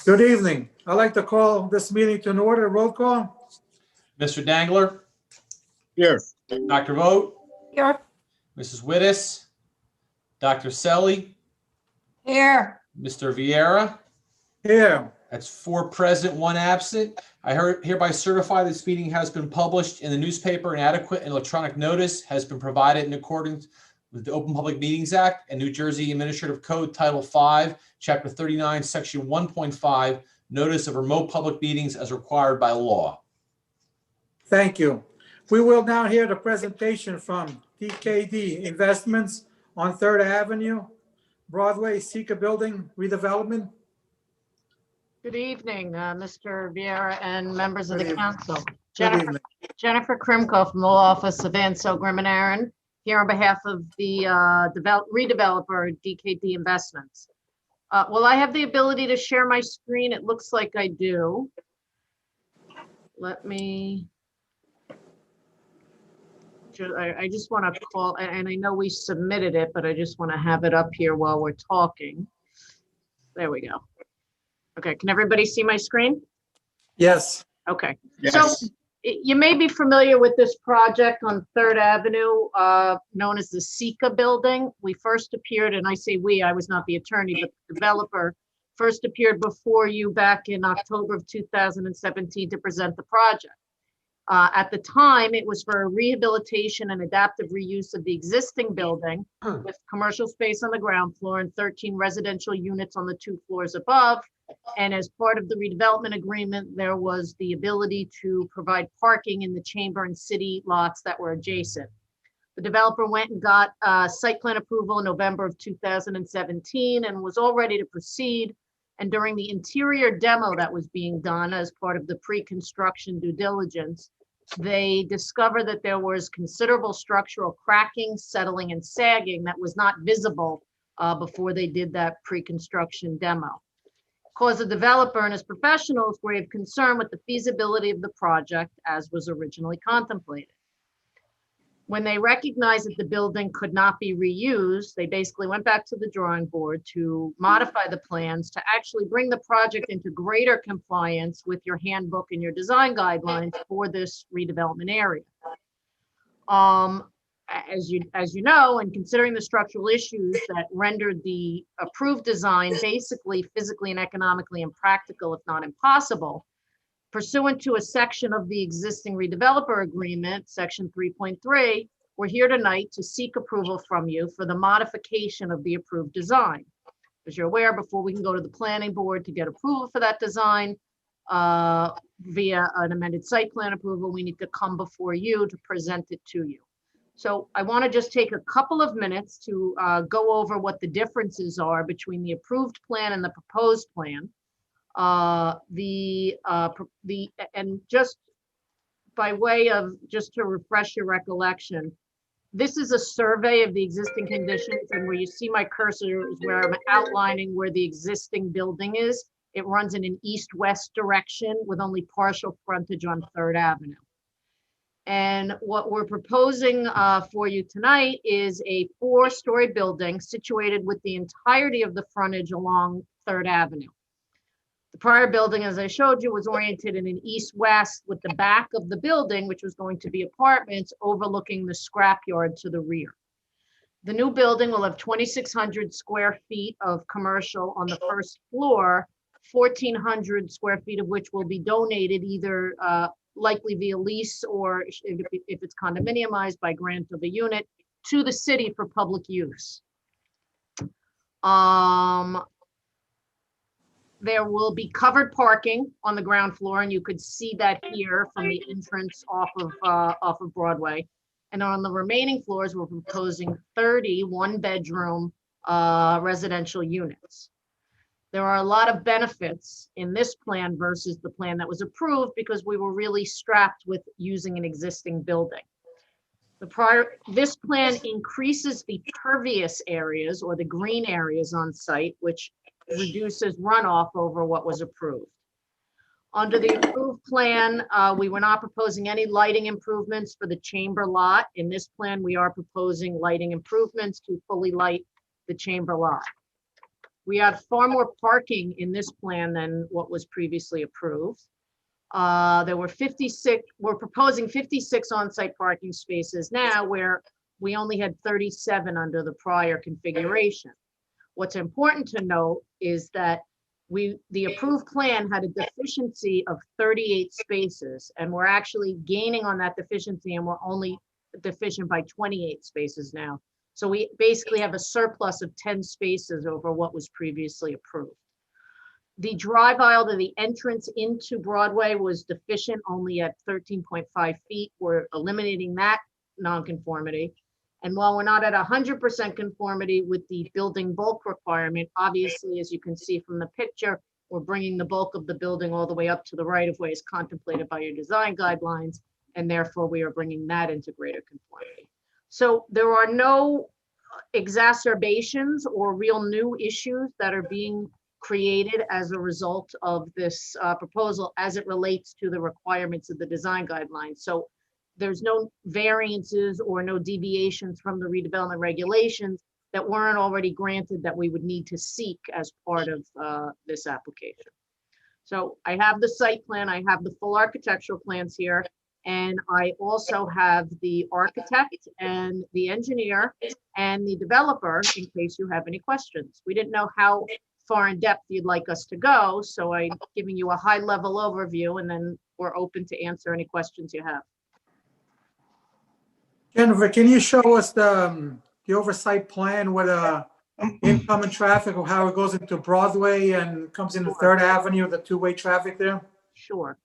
Good evening. I'd like to call this meeting to an order. Roll call. Mr. Dangler, Here. Dr. Vogt, Here. Mrs. Wittes, Dr. Selly, Here. Mr. Vieira. Here. That's 4 present, 1 absent. I hereby certify this meeting has been published in the newspaper and adequate electronic notice has been provided in accordance with the Open Public Meetings Act and New Jersey Administrative Code Title 5, Chapter 39, Section 1.5, Notice of Remote Public Meetings as required by law. Thank you. We will now hear the presentation from DKD Investments on 3rd Avenue, Broadway, Seeker Building redevelopment. Good evening, Mr. Vieira and members of Good the evening. council. Good evening. Jennifer Krimko from the law office of Van Grim and Aaron, here on behalf of the redeveloper DKD Investments. Will I have the ability to share my screen? It looks like I do. Let me. I just want to call, and I know we submitted it, but I just want to have it up here while we're talking. There we go. Okay, can everybody see my screen? Yes. Okay. Yes. So you may be familiar with this project on 3rd Avenue, known as the Seeker Building. We first appeared, and I say we, I was not the attorney, but the developer first appeared before you back in October of 2017 to present the project. At the time, it was for rehabilitation and adaptive reuse of the existing building with commercial space on the ground floor and 13 residential units on the 2 floors above. And as part of the redevelopment agreement, there was the ability to provide parking in the chamber and city lots that were adjacent. The developer went and got site plan approval in November of 2017 and was all ready to proceed. And during the interior demo that was being done as part of the pre-construction due diligence, they discovered that there was considerable structural cracking, settling, and sagging that was not visible before they did that pre-construction demo. Caused the developer and his professionals grave concern with the feasibility of the project as was originally contemplated. When they recognized that the building could not be reused, they basically went back to the drawing board to modify the plans to actually bring the project into greater compliance with your handbook and your design guidelines for this redevelopment area. As you know, and considering the structural issues that rendered the approved design basically physically and economically impractical, if not impossible, pursuant to a section of the existing redeveloper agreement, section 3.3, we're here tonight to seek approval from you for the modification of the approved design. As you're aware, before we can go to the planning board to get approval for that design via an amended site plan approval, we need to come before you to present it to you. So I want to just take a couple of minutes to go over what the differences are between the approved plan and the proposed plan. And just by way of, just to refresh your recollection, this is a survey of the existing conditions, and where you see my cursor is where I'm outlining where the existing building is. It runs in an east-west direction with only partial frontage on 3rd Avenue. And what we're proposing for you tonight is a 4-story building situated with the entirety of the frontage along 3rd Avenue. The prior building, as I showed you, was oriented in an east-west with the back of the building, which was going to be apartments, overlooking the scrapyard to the rear. The new building will have 2,600 square feet of commercial on the first floor, 1,400 square feet of which will be donated either likely via lease or if it's condominiumized by grant of a unit to the city for public use. There will be covered parking on the ground floor, and you could see that here from the entrance off of Broadway. And on the remaining floors, we're proposing 30 one-bedroom residential units. There are a lot of benefits in this plan versus the plan that was approved because we were really strapped with using an existing building. This plan increases the pervious areas or the green areas on site, which reduces runoff over what was approved. Under the approved plan, we were not proposing any lighting improvements for the chamber lot. In this plan, we are proposing lighting improvements to fully light the chamber lot. We had far more parking in this plan than what was previously approved. There were 56, we're proposing 56 on-site parking spaces now, where we only had 37 under the prior configuration. What's important to note is that the approved plan had a deficiency of 38 spaces, and we're actually gaining on that deficiency, and we're only deficient by 28 spaces now. So we basically have a surplus of 10 spaces over what was previously approved. The drive aisle to the entrance into Broadway was deficient only at 13.5 feet. We're eliminating that nonconformity. And while we're not at 100% conformity with the building bulk requirement, obviously, as you can see from the picture, we're bringing the bulk of the building all the way up to the right of way as contemplated by your design guidelines, and therefore we are bringing that into greater conformity. So there are no exacerbations or real new issues that are being created as a result of this proposal as it relates to the requirements of the design guidelines. So there's no variances or no deviations from the redevelopment regulations that weren't already granted that we would need to seek as part of this application. So I have the site plan, I have the full architectural plans here, and I also have the architect and the engineer and the developer in case you have any questions. We didn't know how far in depth you'd like us to go, so I'm giving you a high level overview, and then we're open to answer any questions you have. Jennifer, can you show us the oversight plan with incoming traffic, or how it goes into Broadway and comes into Third Avenue, the two-way traffic there? Sure.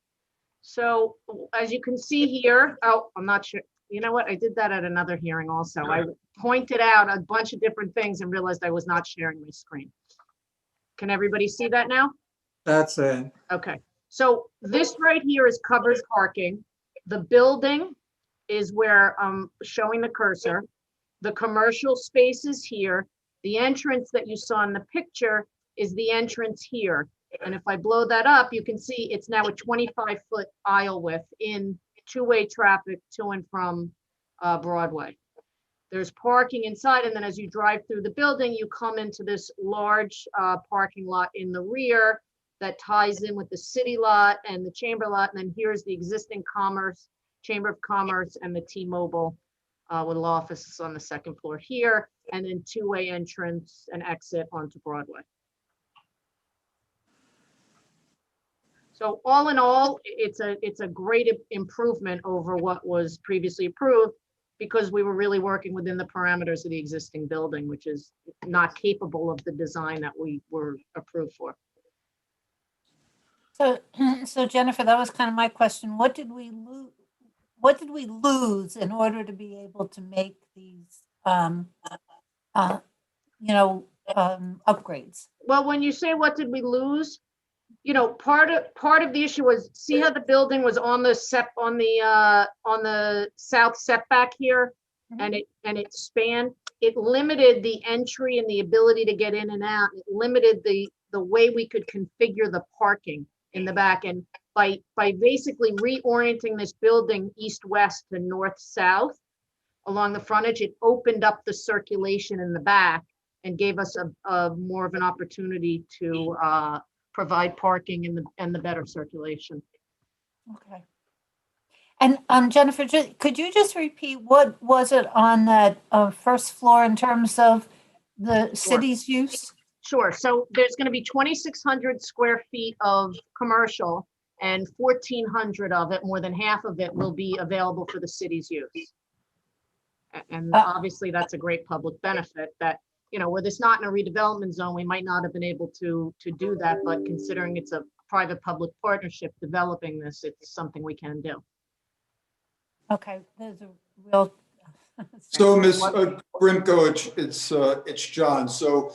So as you can see here, oh, I'm not sure. You know what? I did that at another hearing also. I pointed out a bunch of different things and realized I was not sharing my screen. Can everybody see that now? That's it. Okay. So this right here is covered parking. The building is where I'm showing the cursor. The commercial space is here. The entrance that you saw in the picture is the entrance here. And if I blow that up, you can see it's now a 25-foot aisle width in two-way traffic to and from Broadway. There's parking inside, and then as you drive through the building, you come into this large parking lot in the rear that ties in with the city lot and the chamber lot. And then here's the existing Chamber of Commerce and the T-Mobile with law offices on the second floor here, and then two-way entrance and exit onto Broadway. So all in all, it's a great improvement over what was previously approved, because we were really working within the parameters of the existing building, which is not capable of the design that we were approved for. So Jennifer, that was kind of my question. What did we lose? What did we lose in order to be able to make these, upgrades? Well, when you say what did we lose, part of the issue was, see how the building was on the south setback here, and it spanned. It limited the entry and the ability to get in and out. It limited the way we could configure the parking in the back. And by basically reorienting this building east-west to north-south along the frontage, it opened up the circulation in the back and gave us a more of an opportunity to provide parking and the better circulation. Okay. And Jennifer, could you just repeat what was it on that first floor in terms of the city's use? Sure. So there's going to be 2,600 square feet of commercial, and 1,400 of it, more than half of it, will be available for the city's use. And obviously that's a great public benefit that, where this not in a redevelopment zone, we might not have been able to do that, but considering it's a private-public partnership developing this, it's something we can do. Okay, there's a real. So Ms. Grimko, it's John. So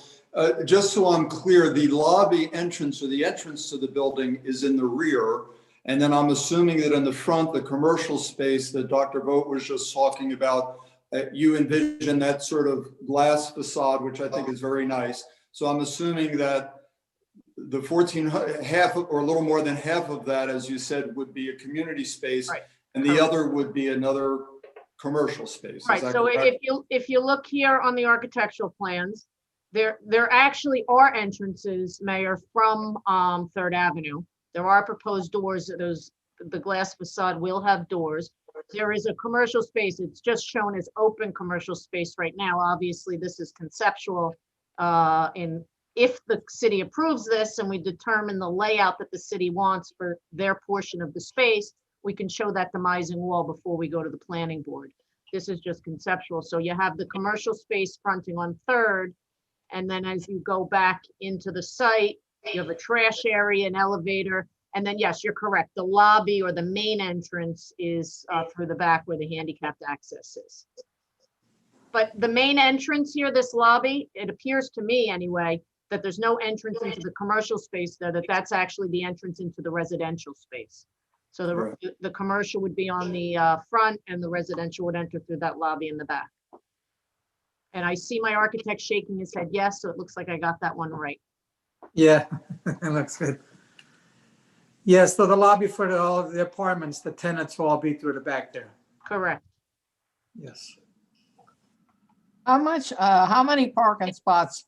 just so I'm clear, the lobby entrance or the entrance to the building is in the rear. And then I'm assuming that in the front, the commercial space that Dr. Vogt was just talking about, you envision that sort of glass facade, which I think is very nice. So I'm assuming that the 1,400, half or a little more than half of that, as you said, would be a community space, right, and the other would be another commercial space. Right. So if you look here on the architectural plans, There actually are entrances, Mayor, from Third Avenue. There are proposed doors. The glass facade will have doors. There is a commercial space. It's just shown as open commercial space right now. Obviously, this is conceptual. If the city approves this and we determine the layout that the city wants for their portion of the space, we can show that demising wall before we go to the planning board. This is just conceptual. So you have the commercial space fronting on Third, and then as you go back into the site, you have a trash area, an elevator, and then, yes, you're correct. The lobby or the main entrance is through the back where the handicapped access is. But the main entrance here, this lobby, it appears to me anyway, that there's no entrance into the commercial space there, that's actually the entrance into the residential space. So Right. the commercial would be on the front and the residential would enter through that lobby in the back. And I see my architect shaking his head yes, so it looks like I got that one right. Yeah, it looks good. Yes, so the lobby for all of the apartments, the tenants will all be through the back there. Correct. Yes. How many parking spots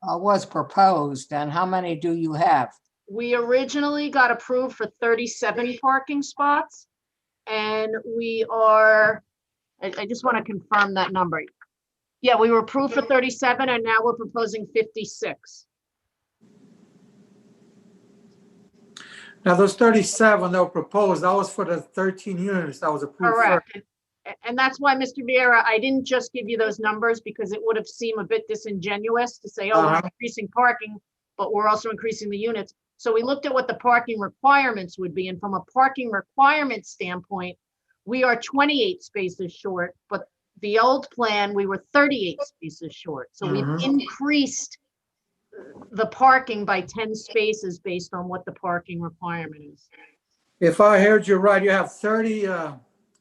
was proposed and how many do you have? We originally got approved for 37 parking spots. And we are, I just want to confirm that number. Yeah, we were approved for 37 and now we're proposing 56. Now, those 37 that were proposed, that was for the 13 units that was approved first. Correct. And that's why, Mr. Vieira, I didn't just give you those numbers because it would have seemed a bit disingenuous to say, oh, we're increasing parking, but we're also increasing the units. So we looked at what the parking requirements would be. And from a parking requirement standpoint, we are 28 spaces short, but the old plan, we were 38 spaces short. So we've increased the parking by 10 spaces based on what the parking requirement is. If I heard you right, you have 30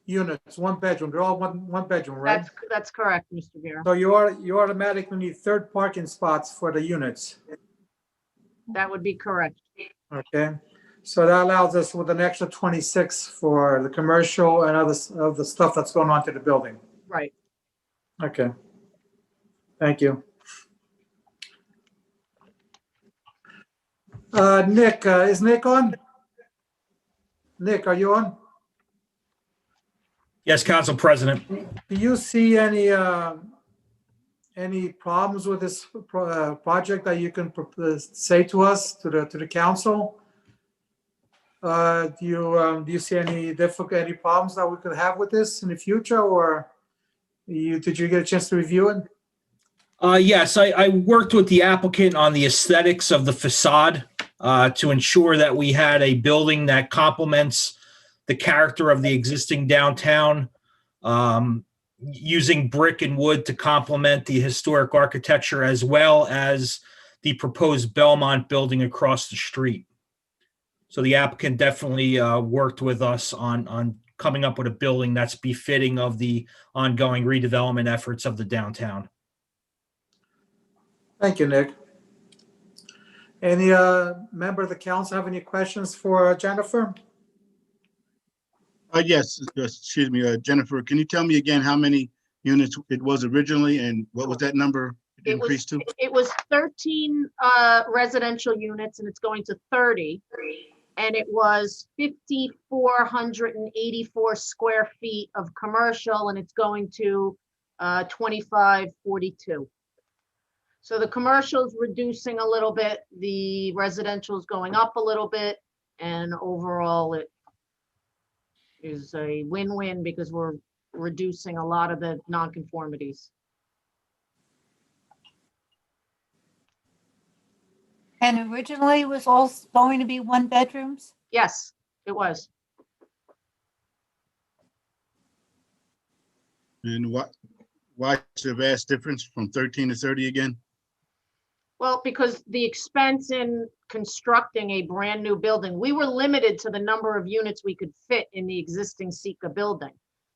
units, one bedroom. They're all one bedroom, right? That's correct, Mr. Vieira. So you automatically need third parking spots for the units. That would be correct. Okay, so that allows us with an extra 26 for the commercial and other the stuff that's going on to the building. Right. Okay. Thank you. Nick, is Nick on? Nick, are you on? Yes, Council President. Do you see any problems with this project that you can say to us, to the council? Do you see any problems that we could have with this in the future, or did you get a chance to review it? Yes, I worked with the applicant on the aesthetics of the facade to ensure that we had a building that complements the character of the existing downtown, using brick and wood to complement the historic architecture as well as the proposed Belmont building across the street. So the applicant definitely worked with us on coming up with a building that's befitting of the ongoing redevelopment efforts of the downtown. Thank you, Nick. Any member of the council have any questions for Jennifer? Yes, excuse me, Jennifer, can you tell me again how many units it was originally and what was that number increased to? It was 13 residential units and it's going to 30. And it was 5,484 square feet of commercial and it's going to 2,542. So the commercial's reducing a little bit, the residential's going up a little bit, and overall it is a win-win because we're reducing a lot of the nonconformities. And originally it was all going to be one bedrooms? Yes, it was. And why is the vast difference from 13 to 30 again? Well, because the expense in constructing a brand new building, we were limited to the number of units we could fit in the existing Sika building.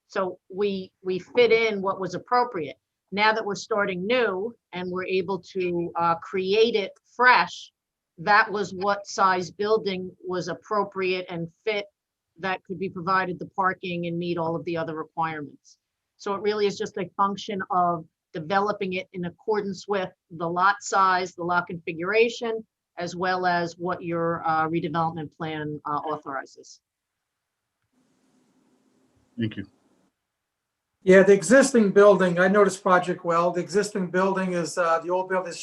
So we fit in what was appropriate. Now that we're starting new and we're able to create it fresh, that was what size building was appropriate and fit that could be provided the parking and meet all of the other requirements. So it really is just a function of developing it in accordance with the lot size, the lot configuration, as well as what your redevelopment plan authorizes. Thank you. Yeah, the existing building, I know this project well. The existing building is the old building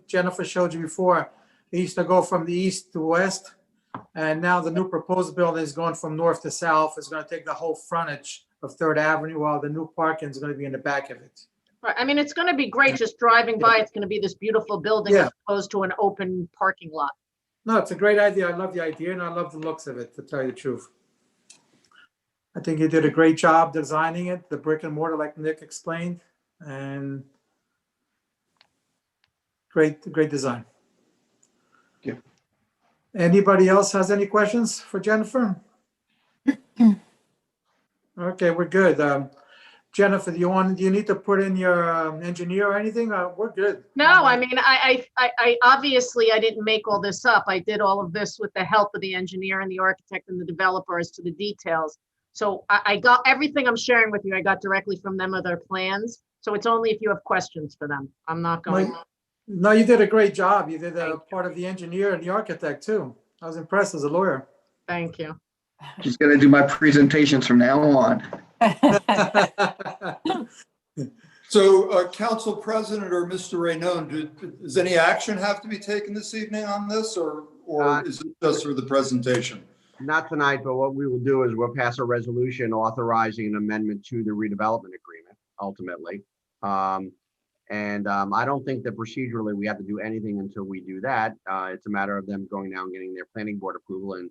Jennifer showed you before. They used to go from the east to west. And now the new proposed building is going from north to south. It's going to take the whole frontage of Third Avenue, while the new parking is going to be in the back of it. Right, I mean, it's gonna be great just driving by. It's gonna be this beautiful building Yeah. as opposed to an open parking lot. No, it's a great idea. I love the idea and I love the looks of it, to tell you the truth. I think you did a great job designing it, the brick and mortar, like Nick explained, and great design. Yeah. Anybody else has any questions for Jennifer? Okay, we're good. Jennifer, do you need to put in your engineer or anything? We're good. No, I mean, I obviously, I didn't make all this up. I did all of this with the help of the engineer and the architect and the developer as to the details. So I got everything I'm sharing with you, I got directly from them of their plans. So it's only if you have questions for them. I'm not going. No, you did a great job. You did a part of the engineer and the architect too. I was impressed as a lawyer. Thank you. She's gonna do my presentations from now on. So, Council President or Mr. Raynone, does any action have to be taken this evening on this, or is it just for the presentation? Not tonight, but what we will do is we'll pass a resolution authorizing an amendment to the redevelopment agreement, ultimately. I don't think that procedurally we have to do anything until we do that. It's a matter of them going down and getting their planning board approval, and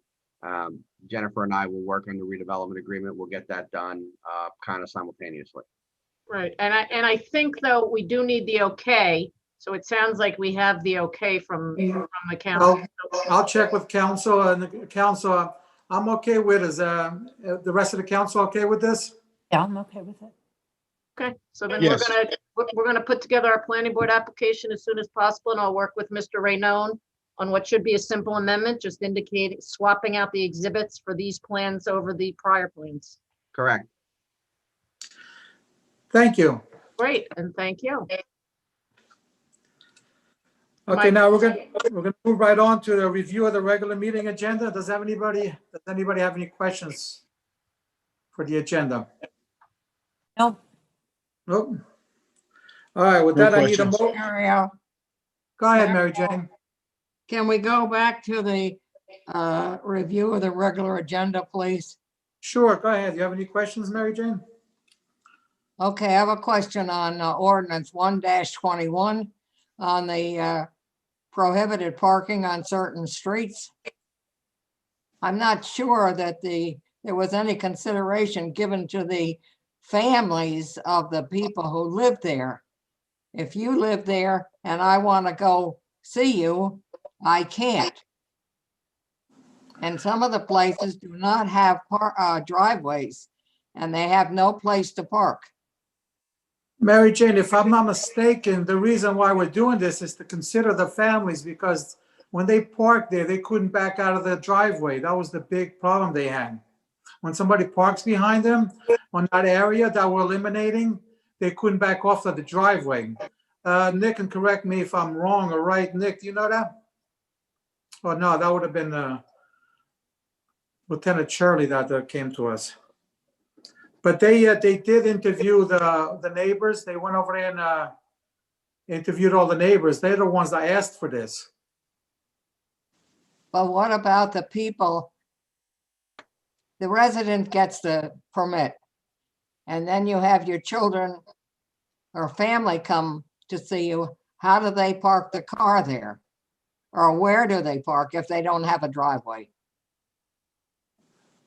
Jennifer and I will work on the redevelopment agreement. We'll get that done kind of simultaneously. Right, and I think though, we do need the okay. So it sounds like we have the okay from the council. I'll check with council, and the council, I'm okay with it. Is the rest of the council okay with this? Yeah, I'm okay with it. Okay, so then Yes. we're gonna put together our planning board application as soon as possible, and I'll work with Mr. Raynone on what should be a simple amendment, just indicating, swapping out the exhibits for these plans over the prior plans. Correct. Thank you. Great, and thank you. Okay, now we're gonna move right on to the review of the regular meeting agenda. Does anybody have any questions for the agenda? Nope. Nope. All right, with No that, I need a questions. Mario, Go ahead, Mary Jane. can we go back to the review of the regular agenda, please? Sure, go ahead. You have any questions, Mary Jane? Okay, I have a question on ordinance 1-21 on the prohibited parking on certain streets. I'm not sure that there was any consideration given to the families of the people who live there. If you live there and I want to go see you, I can't. And some of the places do not have driveways, and they have no place to park. Mary Jane, if I'm not mistaken, the reason why we're doing this is to consider the families, because when they parked there, they couldn't back out of the driveway. That was the big problem they had. When somebody parks behind them on that area that we're eliminating, they couldn't back off of the driveway. Nick can correct me if I'm wrong or right. Nick, do you know that? Oh, no, that would have been Lieutenant Shirley that came to us. But they did interview the neighbors. They went over there and interviewed all the neighbors. They're the ones that asked for this. But what about the people? The resident gets the permit, and then you have your children or family come to see you. How do they park the car there? Or where do they park if they don't have a driveway?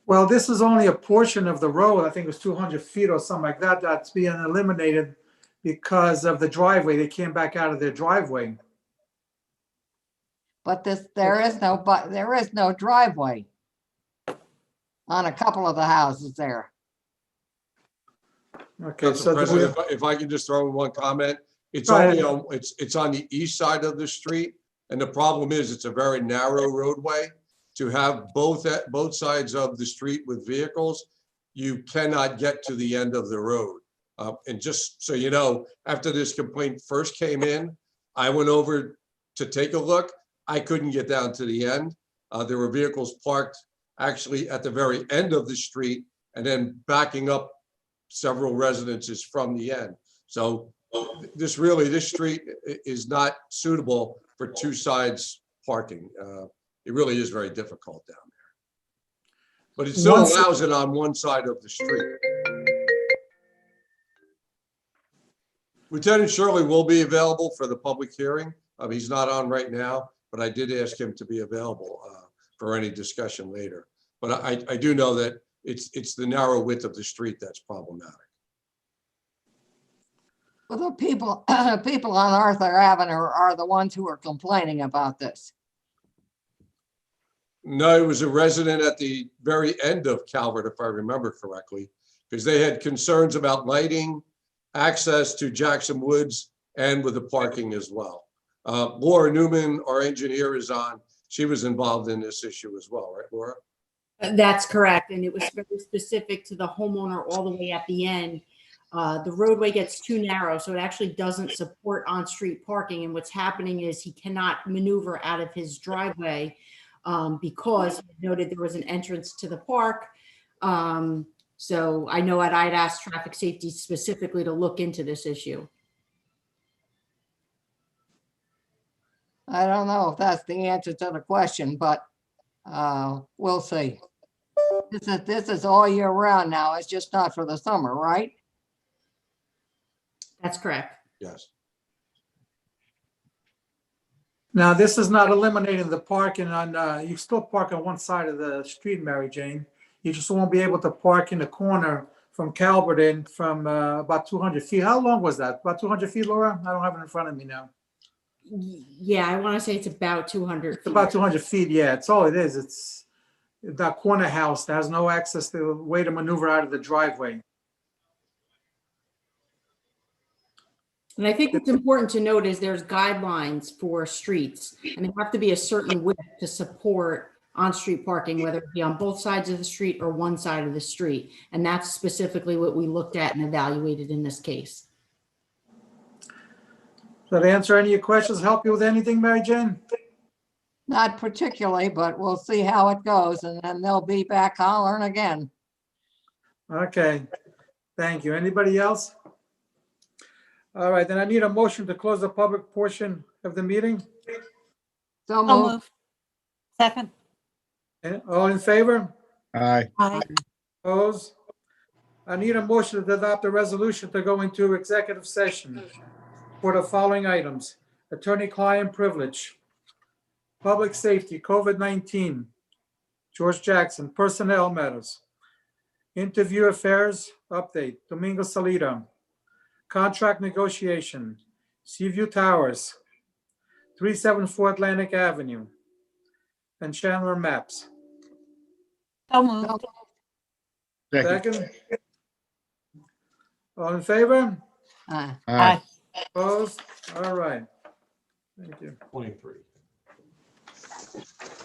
Well, this is only a portion of the road. I think it was 200 feet or something like that. That's being eliminated because of the driveway. They came back out of their driveway. But there is no driveway on a couple of the houses there. Okay, Council so President, if I could just throw in one comment, it's Go ahead. only on, it's on the east side of the street. And the problem is it's a very narrow roadway. To have both sides of the street with vehicles, you cannot get to the end of the road. And just so you know, after this complaint first came in, I went over to take a look. I couldn't get down to the end. There were vehicles parked actually at the very end of the street and then backing up several residences from the end. So this street is not suitable for two sides parking. It really is very difficult down there. But it still allows it on one side of the street. Lieutenant Shirley will be available for the public hearing. He's not on right now, but I did ask him to be available for any discussion later. But I do know that it's the narrow width of the street that's problematic. Well, the people on Arthur Avenue are the ones who are complaining about this. No, it was a resident at the very end of Calvert, if I remember correctly, because they had concerns about lighting, access to Jackson Woods, and with the parking as well. Laura Newman, our engineer, is on. She was involved in this issue as well, right, Laura? That's correct. And it was very specific to the homeowner all the way at the end. The roadway gets too narrow, so it actually doesn't support on-street parking. And what's happening is he cannot maneuver out of his driveway because he noted there was an entrance to the park. So I know I'd asked traffic safety specifically to look into this issue. I don't know if that's the answer to the question, but we'll see. This is all year round now. It's just not for the summer, right? That's correct. Yes. Now, this is not eliminating the parking on, you still park on one side of the street, Mary Jane. You just won't be able to park in the corner from Calvert in from about 200 feet. How long was that? About 200 feet, Laura? I don't have it in front of me now. Yeah, I want to say it's about 200 It's about 200 feet, yeah. It's all it is. It's that corner house that has no access to way to maneuver out of the driveway. And I think what's important to note is there's guidelines for streets, and they have to be a certain width to support on-street parking, whether it be on both sides of the street or one side of the street. And that's specifically what we looked at and evaluated in this case. Does that answer any of your questions? Help you with anything, Mary Jane? Not particularly, but we'll see how it goes, and then they'll be back hollering again. Okay, thank you. Anybody else? All right, then I need a motion to close the public portion of the meeting. So So moved. moved. Second. All in favor? Aye. Aye. Opposed? I need a motion to adopt a resolution to go into executive session for the following items: attorney-client privilege, public safety, COVID-19, George Jackson, personnel matters, interview affairs update, Domingo Salida, contract negotiation, Seaview Towers, 374 Atlantic Avenue, and Chandler Maps. So moved. Second. Second? All in favor? Aye. Aye. Opposed? All right. Thank you. 23.